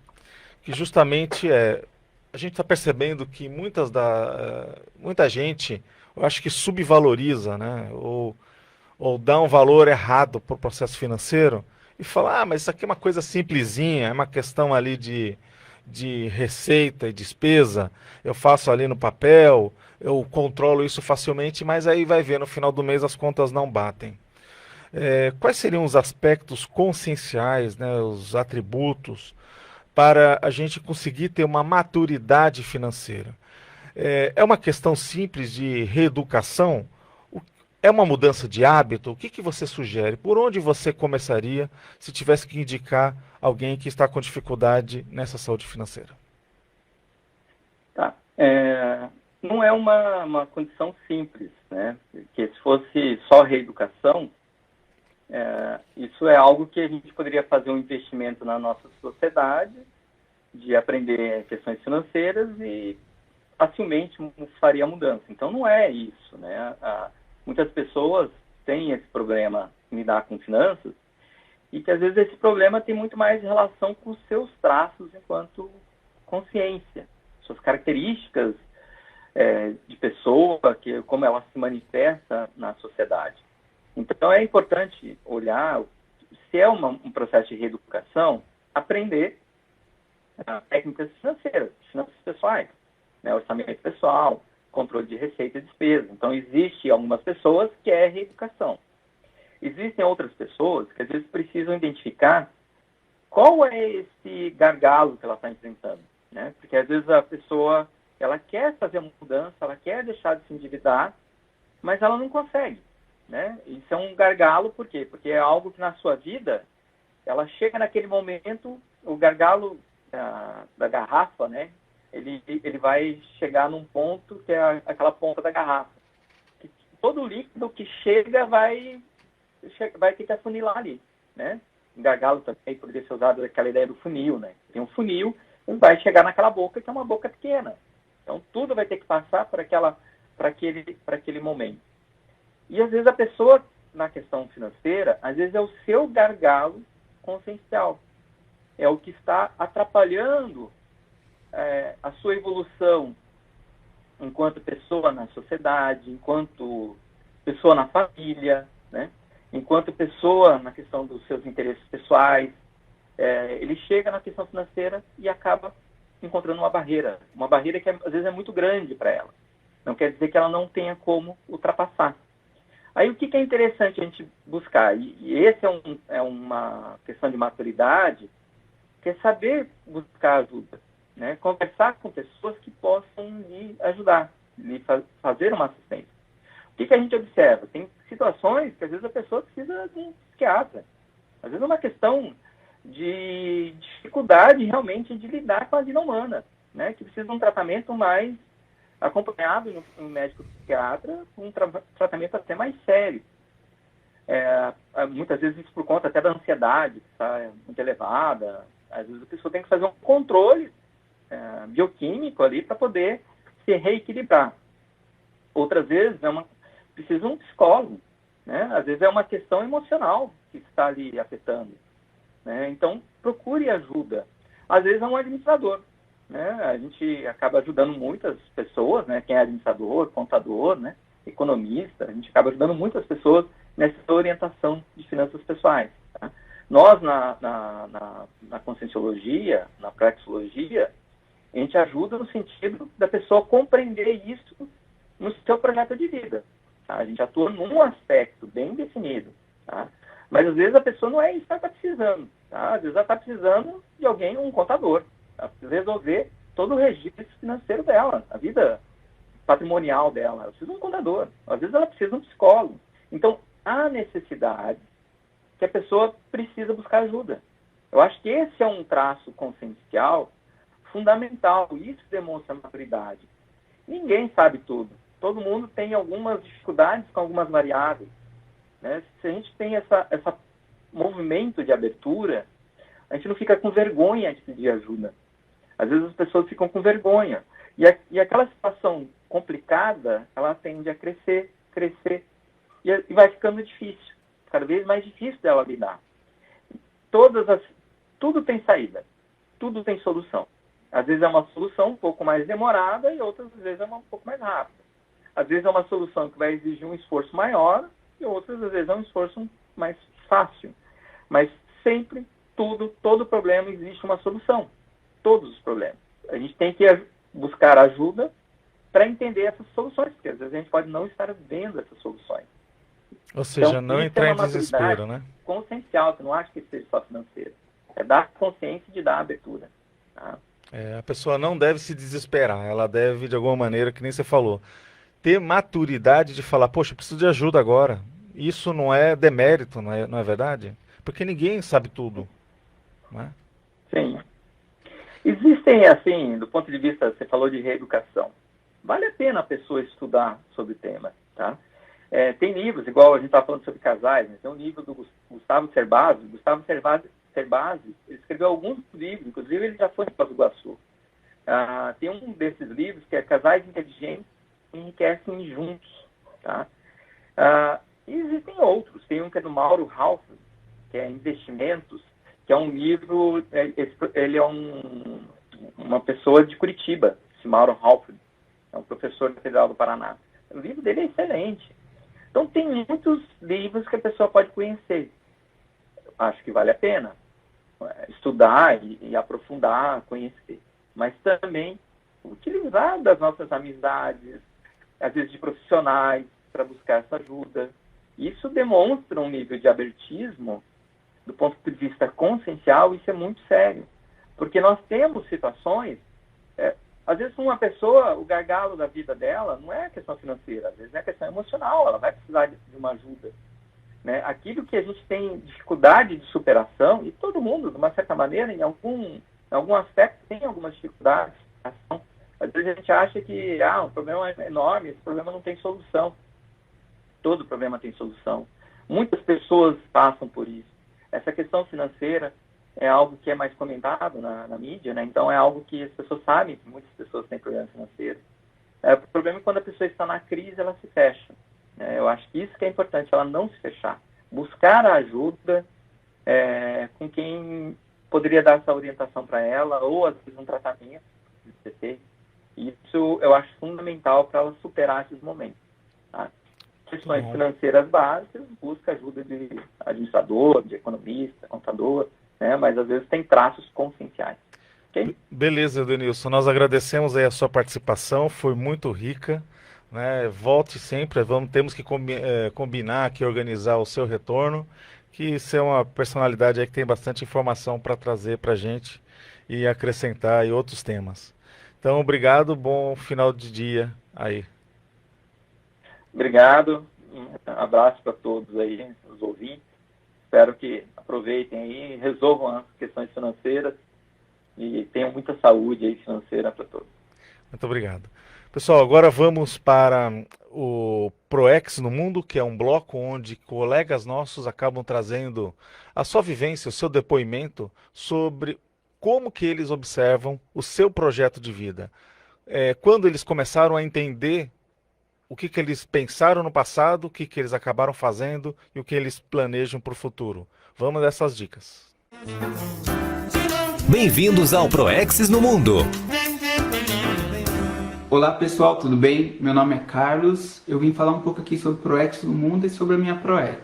que justamente a gente está percebendo que muita gente, eu acho que subvaloriza, né? Ou dá um valor errado para o processo financeiro, e falar, mas isso aqui é uma coisa simplesinha, é uma questão ali de receita e despesa, eu faço ali no papel, eu controlo isso facilmente, mas aí vai ver, no final do mês as contas não batem. Quais seriam os aspectos conscienciais, né, os atributos, para a gente conseguir ter uma maturidade financeira? É uma questão simples de reeducação? É uma mudança de hábito? O que você sugere? Por onde você começaria se tivesse que indicar alguém que está com dificuldade nessa saúde financeira? Tá. Não é uma condição simples, né? Porque se fosse só reeducação, isso é algo que a gente poderia fazer um investimento na nossa sociedade, de aprender questões financeiras e facilmente faria mudança. Então não é isso, né? Muitas pessoas têm esse problema em lidar com finanças e que às vezes esse problema tem muito mais relação com os seus traços enquanto consciência, suas características de pessoa, como ela se manifesta na sociedade. Então é importante olhar, se é um processo de reeducação, aprender técnicas financeiras, finanças pessoais, né, orçamento pessoal, controle de receita e despesa. Então, existe algumas pessoas que é reeducação. Existem outras pessoas que, às vezes, precisam identificar qual é esse gargalo que ela está enfrentando, né? Porque, às vezes, a pessoa, ela quer fazer uma mudança, ela quer deixar de se endividar, mas ela não consegue, né? Isso é um gargalo, por quê? Porque é algo que, na sua vida, ela chega naquele momento, o gargalo da garrafa, né? ele vai chegar num ponto que é aquela ponta da garrafa. Que todo líquido que chega vai ter que afunilar ali, né? Em gargalo também poderia ser usado aquela ideia do funil, né? Tem um funil e vai chegar naquela boca, que é uma boca pequena. Então, tudo vai ter que passar para aquele momento. E, às vezes, a pessoa, na questão financeira, às vezes é o seu gargalo consciencial. É o que está atrapalhando a sua evolução enquanto pessoa na sociedade, enquanto pessoa na família, né? Enquanto pessoa na questão dos seus interesses pessoais. Ele chega na questão financeira e acaba encontrando uma barreira que às vezes é muito grande para ela. Não quer dizer que ela não tenha como ultrapassar. Aí o que é interessante a gente buscar? E esse é uma questão de maturidade, que é saber buscar ajuda, né? Conversar com pessoas que possam lhe ajudar, lhe fazer uma assistência. O que a gente observa? Tem situações que às vezes a pessoa precisa de um psiquiatra. Às vezes é uma questão de dificuldade realmente de lidar com a vida humana, né? Que precisa de um tratamento mais acompanhado no médico psiquiatra, um tratamento até mais sério. Muitas vezes isso por conta até da ansiedade, que está muito elevada. Às vezes a pessoa tem que fazer um controle bioquímico ali para poder se reequilibrar. Outras vezes precisa de um psicólogo, né? Às vezes é uma questão emocional que está ali afetando, né? Então, procure ajuda. Às vezes é um administrador, né? A gente acaba ajudando muitas pessoas, né? Quem é administrador, contador, né? Economista, a gente acaba ajudando muitas pessoas nessa orientação de finanças pessoais. Tá? Nós, na conscienciologia, na praxeologia, a gente ajuda no sentido da pessoa compreender isso no seu projeto de vida. Tá? A gente atua num aspecto bem definido. Tá? Mas, às vezes, a pessoa não é isso que ela está precisando. Tá? Às vezes, ela está precisando de alguém, um contador. Ela precisa resolver todo o registro financeiro dela, a vida patrimonial dela. Ela precisa de um contador. Às vezes, ela precisa de um psicólogo. Então, há necessidade que a pessoa precisa buscar ajuda. Eu acho que esse é um traço consciencial fundamental. Isso demonstra maturidade. Ninguém sabe tudo. Todo mundo tem algumas dificuldades com algumas variáveis. Né? Se a gente tem esse movimento de abertura, a gente não fica com vergonha de pedir ajuda. Às vezes as pessoas ficam com vergonha. E aquela situação complicada, ela tende a crescer, e vai ficando difícil. Cada vez mais difícil dela lidar. Tudo tem saída. Tudo tem solução. Às vezes é uma solução um pouco mais demorada e outras vezes é um pouco mais rápida. Às vezes é uma solução que vai exigir um esforço maior e outras às vezes é um esforço mais fácil. Mas sempre, todo problema existe uma solução. Todos os problemas. A gente tem que buscar ajuda para entender essas soluções, porque às vezes a gente pode não estar vendo essas soluções. Ou seja, Então, não isso entrar é em uma desespero, né? consciencial, que não acho que seja só financeiro. É dar consciência de dar abertura. Tá? A pessoa não deve se desesperar, ela deve, de alguma maneira, que nem você falou, ter maturidade de falar, poxa, eu preciso de ajuda agora. Isso não é demérito, não é verdade? Porque ninguém sabe tudo. Não é? Sim. Existem, assim, do ponto de vista, você falou de reeducação. Vale a pena a pessoa estudar sobre o tema, tá? Tem livros, igual a gente estava falando sobre casais, né? Tem um livro do Gustavo Cerbasi. Gustavo Cerbasi, ele escreveu alguns livros, inclusive ele já foi em Foz do Iguaçu. Tem um desses livros que é Casais Inteligentes que Enriquecem Juntos. Tá? E existem outros. Tem um que é do Mauro Halford, que é Investimentos, que é um livro, ele é uma pessoa de Curitiba, esse Mauro Halford, é um professor da Federal do Paraná. O livro dele é excelente. Então, tem muitos livros que a pessoa pode conhecer. Acho que vale a pena estudar e aprofundar, conhecer. Mas também utilizar das nossas amizades, às vezes de profissionais, para buscar essa ajuda. Isso demonstra um nível de abertismo do ponto de vista consciencial, isso é muito sério. Porque nós temos situações, às vezes uma pessoa, o gargalo da vida dela não é a questão financeira, às vezes é a questão emocional, ela vai precisar de uma ajuda. Né? Aquilo que a gente tem dificuldade de superação, e todo mundo, de uma certa maneira, em algum aspecto, tem algumas dificuldades Às vezes a gente acha que um problema é enorme, esse problema não tem solução. Todo problema tem solução. Muitas pessoas passam por isso. Essa questão financeira é algo que é mais comentado na mídia, né? Então é algo que as pessoas sabem que muitas pessoas têm problema financeiro. O problema é quando a pessoa está na crise, ela se fecha. Eu acho que isso que é importante, ela não se fechar. Buscar a ajuda com quem poderia dar essa orientação para ela, ou às vezes um tratamento de CT. Isso eu acho fundamental para ela superar esses momentos. Tá? Questões financeiras básicas, busca ajuda de administrador, de economista, contador, né? Mas às vezes tem traços conscienciais. Okay? Beleza, Edenilson. Nós agradecemos aí a sua participação, foi muito rica. Né? Volte sempre, temos que combinar aqui, organizar o seu retorno, que você é uma personalidade aí que tem bastante informação para trazer para a gente e acrescentar aí outros temas. Então, obrigado, bom final de dia aí. Obrigado, um abraço para todos aí, os ouvintes. Espero que aproveitem aí, resolvam as questões financeiras e tenham muita saúde aí financeira para todos. Muito obrigado. Pessoal, agora vamos para o ProEx no Mundo, que é um bloco onde colegas nossos acabam trazendo a sua vivência, o seu depoimento sobre como que eles observam o seu projeto de vida. Quando eles começaram a entender o que eles pensaram no passado, o que eles acabaram fazendo e o que eles planejam para o futuro. Vamos dessas dicas. Bem-vindos ao ProEx no Mundo. Olá pessoal, tudo bem? Meu nome é Carlos, eu vim falar um pouco aqui sobre ProEx no Mundo e sobre a minha ProEx.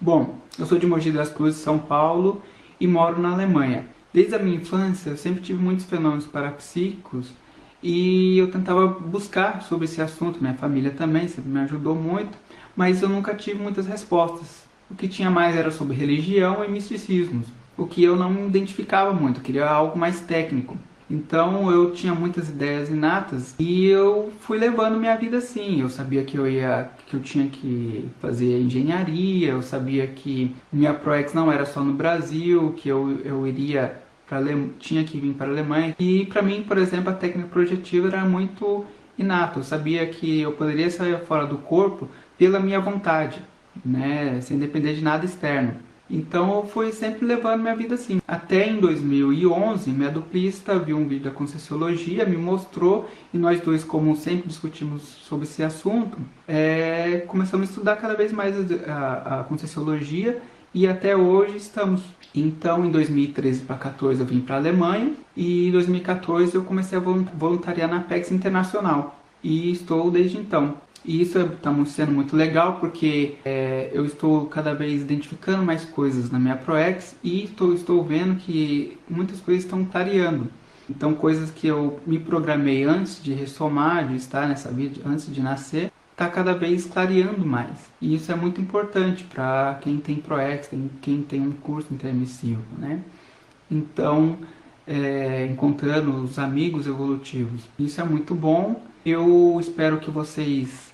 Bom, eu sou de Mogi das Cruzes, São Paulo e moro na Alemanha. Desde a minha infância eu sempre tive muitos fenômenos parapsíquicos e eu tentava buscar sobre esse assunto, minha família também sempre me ajudou muito, mas eu nunca tive muitas respostas. O que tinha mais era sobre religião e misticismos, o que eu não me identificava muito, eu queria algo mais técnico. Então eu tinha muitas ideias inatas e eu fui levando minha vida assim. Eu sabia que eu tinha que fazer engenharia, eu sabia que minha ProEx não era só no Brasil, que eu iria tinha que vir para a Alemanha. E para mim, por exemplo, a técnica projetiva era muito inata. Eu sabia que eu poderia sair fora do corpo pela minha vontade, né, sem depender de nada externo. Então eu fui sempre levando minha vida assim. Até em 2011, minha duplista viu um vídeo da Conscienciologia, me mostrou, e nós dois, como sempre discutimos sobre esse assunto, começamos a estudar cada vez mais a Conscienciologia, e até hoje estamos. Então em 2013 para 2014 eu vim para a Alemanha, e em 2014 eu comecei a voluntariar na Apex Internacional, e estou desde então. E isso está sendo muito legal porque eu estou cada vez identificando mais coisas na minha ProEx e estou vendo que muitas coisas estão clareando. Então coisas que eu me programei antes de ressomar, de estar nessa vida, antes de nascer, está cada vez clareando mais. E isso é muito importante para quem tem ProEx, quem tem um curso intermissivo, né? Então, encontrando os amigos evolutivos, isso é muito bom. Eu espero que vocês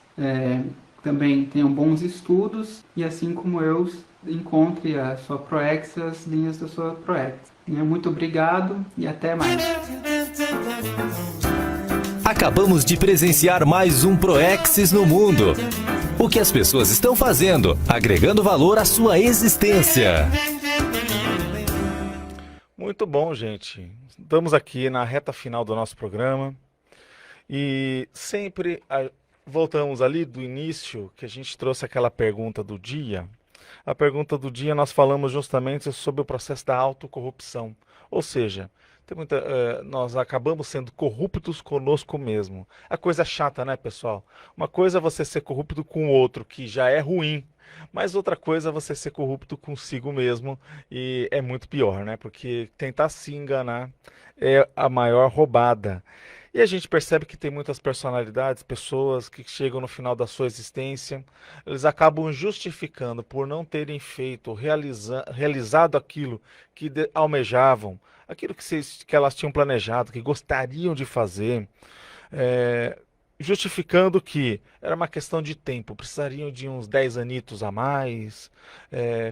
também tenham bons estudos e assim como eu encontre a sua ProEx, as linhas da sua ProEx. Muito obrigado e até mais. Acabamos de presenciar mais um ProEx no Mundo. O que as pessoas estão fazendo, agregando valor à sua existência. Muito bom, gente. Estamos aqui na reta final do nosso programa e sempre voltamos ali do início, que a gente trouxe aquela pergunta do dia. A pergunta do dia nós falamos justamente sobre o processo da autocorrupção. Ou seja, nós acabamos sendo corruptos conosco mesmo. A coisa chata, né, pessoal? Uma coisa é você ser corrupto com o outro, que já é ruim. Mas outra coisa é você ser corrupto consigo mesmo e é muito pior, né? Porque tentar se enganar é a maior roubada. E a gente percebe que tem muitas personalidades, pessoas que chegam no final da sua existência, eles acabam justificando por não terem feito, realizado aquilo que almejavam, aquilo que elas tinham planejado, que gostariam de fazer, justificando que era uma questão de tempo, precisariam de uns 10 anitos a mais,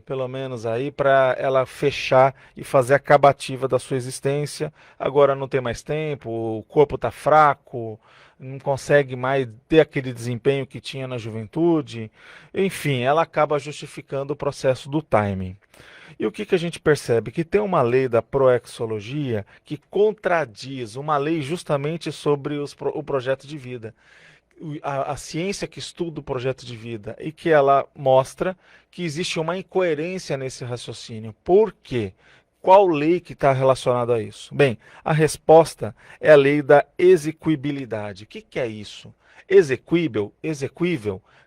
pelo menos aí, para ela fechar e fazer a acabativa da sua existência. Agora não tem mais tempo, o corpo está fraco, não consegue mais ter aquele desempenho que tinha na juventude. Enfim, ela acaba justificando o processo do timing. E o que, que a gente percebe? Que tem uma lei da proexologia que contradiz uma lei justamente sobre o projeto de vida. A ciência que estuda o projeto de vida e que ela mostra que existe uma incoerência nesse raciocínio. Por quê? Qual lei que está relacionada a isso? Bem, a resposta é a lei da exequibilidade. O que, que é isso? Exequível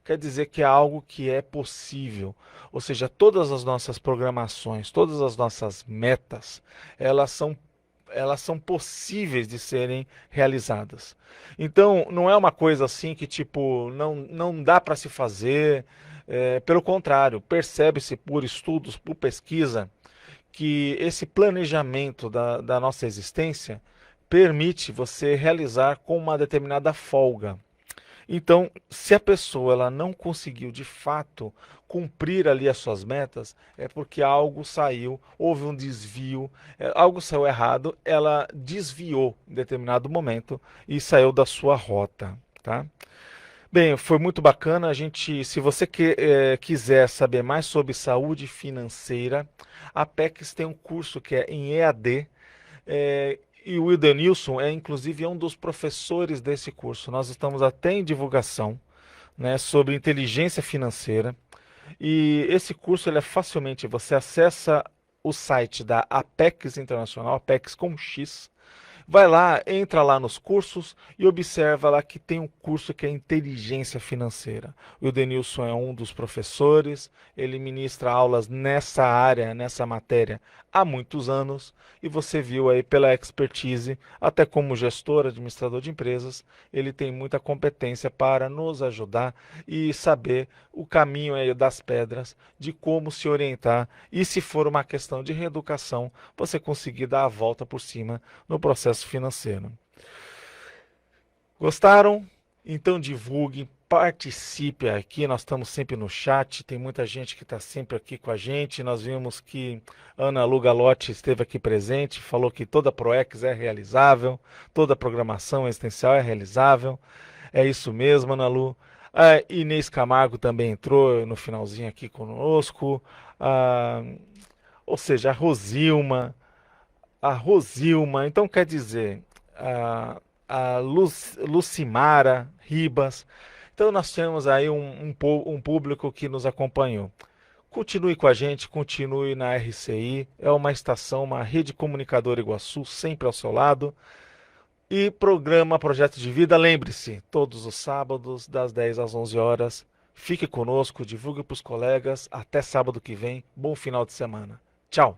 quer dizer que é algo que é possível. Ou seja, todas as nossas programações, todas as nossas metas, elas são possíveis de serem realizadas. Então, não é uma coisa assim que, tipo, não dá para se fazer. Pelo contrário, percebe-se por estudos, por pesquisa, que esse planejamento da nossa existência permite você realizar com uma determinada folga. Então, se a pessoa ela não conseguiu de fato cumprir ali as suas metas, é porque algo saiu, houve um desvio, algo saiu errado, ela desviou em determinado momento e saiu da sua rota, tá? Bem, foi muito bacana. Se você quiser saber mais sobre saúde financeira, a Apex tem um curso que é em EAD. E o Wildenilson inclusive um dos professores desse curso. Nós estamos até em divulgação, né, sobre inteligência financeira. E esse curso ele é facilmente, você acessa o site da Apex Internacional, Apex com X. Vai lá, entra lá nos cursos e observa lá que tem um curso que é inteligência financeira. O Wildenilson é um dos professores, ele ministra aulas nessa área, nessa matéria há muitos anos, e você viu aí pela expertise, até como gestor, administrador de empresas, ele tem muita competência para nos ajudar e saber o caminho aí das pedras, de como se orientar, e se for uma questão de reeducação, você conseguir dar a volta por cima no processo financeiro. Gostaram? Então divulgue, participe aqui, nós estamos sempre no chat, tem muita gente que está sempre aqui com a gente. Nós vimos que Ana Lu Galotti esteve aqui presente, falou que toda ProEx é realizável, toda programação existencial é realizável. É isso mesmo, Ana Lu. A Inês Camargo também entrou no finalzinho aqui conosco. Ou seja, a Rosilma, então quer dizer, a Lucimara Ribas. Então nós temos aí um público que nos acompanhou. Continue com a gente, continue na RCI, é uma estação, uma rede comunicadora Iguaçu, sempre ao seu lado. E programa Projeto de Vida, lembre-se, todos os sábados, das 10 às 11 horas. Fique conosco, divulgue para os colegas. Até sábado que vem. Bom final de semana. Tchau.